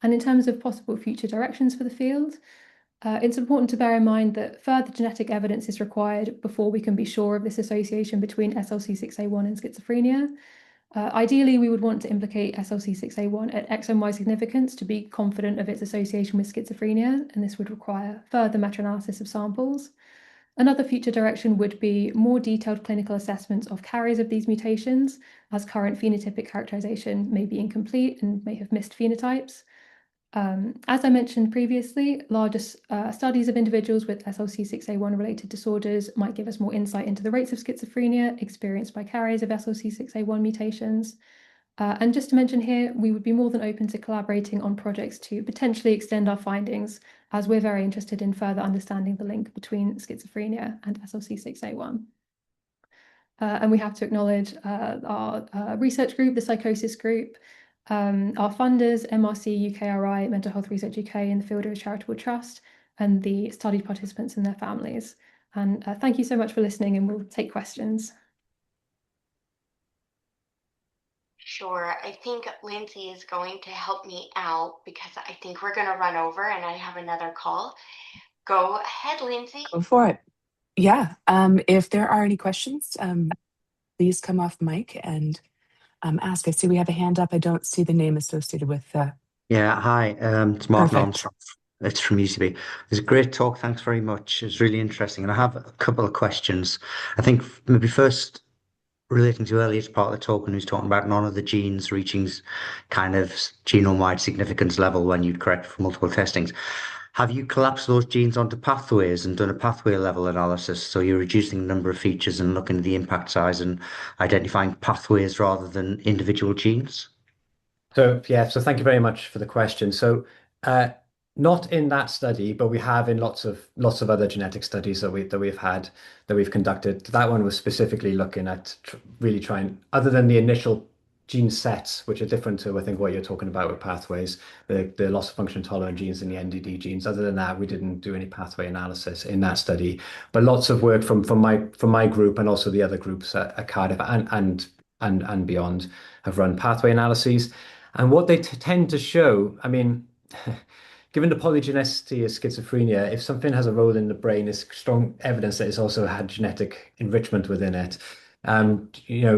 And in terms of possible future directions for the field, it's important to bear in mind that further genetic evidence is required before we can be sure of this association between SLC6A1 and schizophrenia. Ideally, we would want to implicate SLC6A1 at exome-wide significance to be confident of its association with schizophrenia, and this would require further meta-analysis of samples. Another future direction would be more detailed clinical assessments of carriers of these mutations, as current phenotypic characterization may be incomplete and may have missed phenotypes. As I mentioned previously, larger studies of individuals with SLC6A1 related disorders might give us more insight into the rates of schizophrenia experienced by carriers of SLC6A1 mutations. And just to mention here, we would be more than open to collaborating on projects to potentially extend our findings, as we're very interested in further understanding the link between schizophrenia and SLC6A1. And we have to acknowledge our research group, the psychosis group, our funders, MRC, UKRI, Mental Health Research UK, and the Fielder Charitable Trust, and the study participants and their families. And thank you so much for listening, and we'll take questions. Sure. I think Lindsay is going to help me out because I think we're going to run over and I have another call. Go ahead, Lindsay. Go for it. Yeah. If there are any questions, please come off mic and ask. I see we have a hand up. I don't see the name associated with Yeah, hi. It's Martin Perfect. Armstrong. It's from UCB. It was a great talk. Thanks very much. It's really interesting. And I have a couple of questions. I think maybe first relating to Elliott's part of the talk, and who's talking about none of the genes reaching kind of genome-wide significance level when you'd correct for multiple testings. Have you collapsed those genes onto pathways and done a pathway level analysis? So you're reducing the number of features and looking at the impact size and identifying pathways rather than individual genes? So yeah, so thank you very much for the question. So not in that study, but we have in lots of other genetic studies that we've conducted. That one was specifically looking at really trying, other than the initial gene sets, which are different to I think what you're talking about with pathways, the loss of function tolerant genes and the NDD genes. Other than that, we didn't do any pathway analysis in that study. But lots of work from my group and also the other groups at Cardiff and beyond have run pathway analyses. And what they tend to show, I mean, given the polygenicity of schizophrenia, if something has a role in the brain, there's strong evidence that it's also had genetic enrichment within it.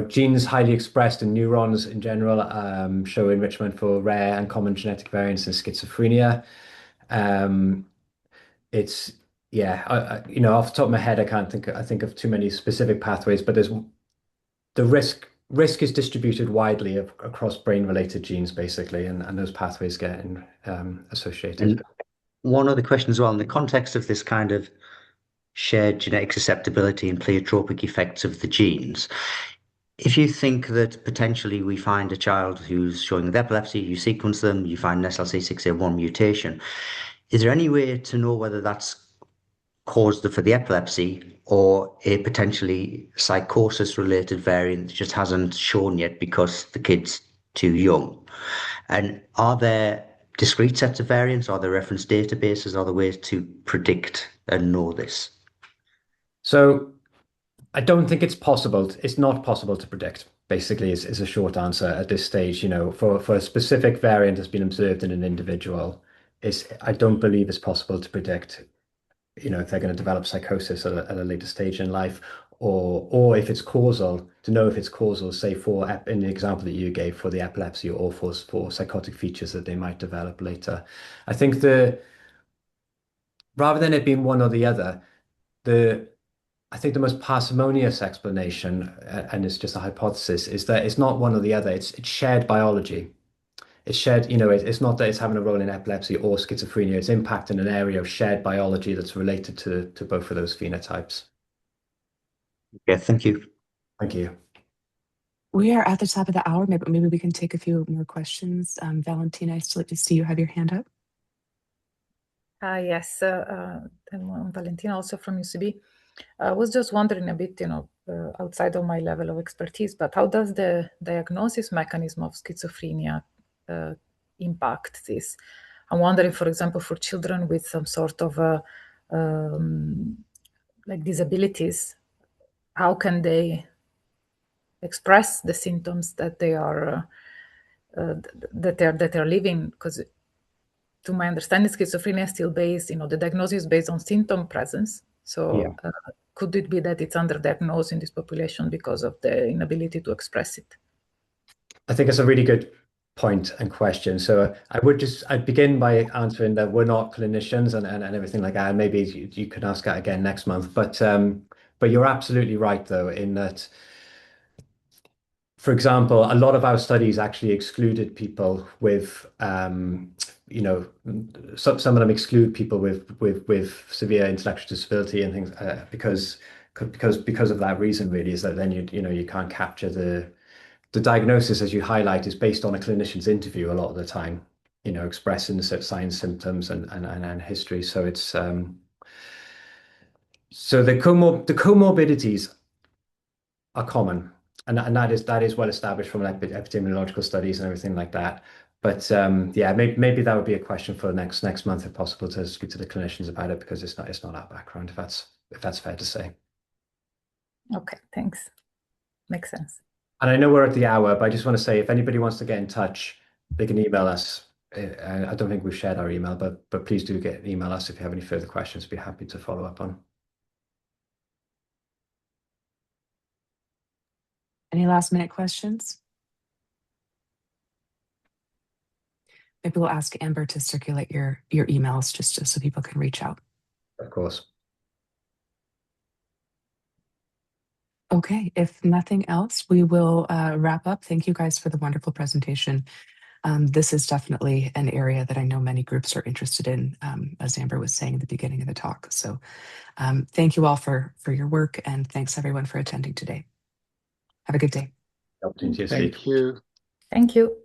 Genes highly expressed in neurons in general show enrichment for rare and common genetic variants in schizophrenia. Off the top of my head, I think of too many specific pathways, but there's the risk is distributed widely across brain-related genes, basically, and those pathways get associated. And one other question as well, in the context of this kind of shared genetic susceptibility and pleiotropic effects of the genes, if you think that potentially we find a child who's showing with epilepsy, you sequence them, you find an SLC6A1 mutation, is there any way to know whether that's caused for the epilepsy or a potentially psychosis-related variant that just hasn't shown yet because the kid's too young? And are there discrete sets of variants? Are there reference databases? Are there ways to predict and know this? So I don't think it's possible. It's not possible to predict, basically, is a short answer at this stage. For a specific variant that's been observed in an individual, I don't believe it's possible to predict if they're going to develop psychosis at a later stage in life, or if it's causal, to know if it's causal, say in the example that you gave for the epilepsy or for psychotic features that they might develop later. I think rather than it being one or the other, I think the most parsimonious explanation, and it's just a hypothesis, is that it's not one or the other. It's shared biology. it's shared, it's not that it's having a role in epilepsy or schizophrenia, it's impacting an area of shared biology that's related to both of those phenotypes. Yeah, thank you. Thank you. We are at the top of the hour. Maybe we can take a few more questions. Valentina, I still like to see you have your hand up. Yes, I'm Valentina, also from UCB. I was just wondering a bit, outside of my level of expertise, but how does the diagnosis mechanism of schizophrenia impact this? I'm wondering, for example, for children with some sort of like disabilities, how can they express the symptoms that they are living? Because to my understanding, schizophrenia is still based, the diagnosis is based on symptom presence. So could it be that it's underdiagnosed in this population because of the inability to express it? I think it's a really good point and question. So I'd begin by answering that we're not clinicians and everything like that. And maybe you can ask that again next month. But you're absolutely right, though, in that, for example, a lot of our studies actually excluded people with, some of them exclude people with severe intellectual disability and things because of that reason, really, is that then you can't capture the diagnosis, as you highlight, is based on a clinician's interview a lot of the time, expressing the signs, symptoms, and history. So it's so the comorbidities are common, and that is well established from epidemiological studies and everything like that. But maybe that would be a question for next month, if possible, to speak to the clinicians about it, because it's not our background, if that's fair to say. Okay, thanks. Makes sense. And I know we're at the hour, but I just want to say, if anybody wants to get in touch, they can email us. I don't think we've shared our email, but please do email us if you have any further questions. We'd be happy to follow up on. Any last minute questions? Maybe we'll ask Amber to circulate your emails just so people can reach out. Of course. Okay, if nothing else, we will wrap up. Thank you guys for the wonderful presentation. This is definitely an area that I know many groups are interested in, as Amber was saying at the beginning of the talk. So thank you all for your work, and thanks everyone for attending today. Have a good day. Opportunity to Thank speak. you. Thank you.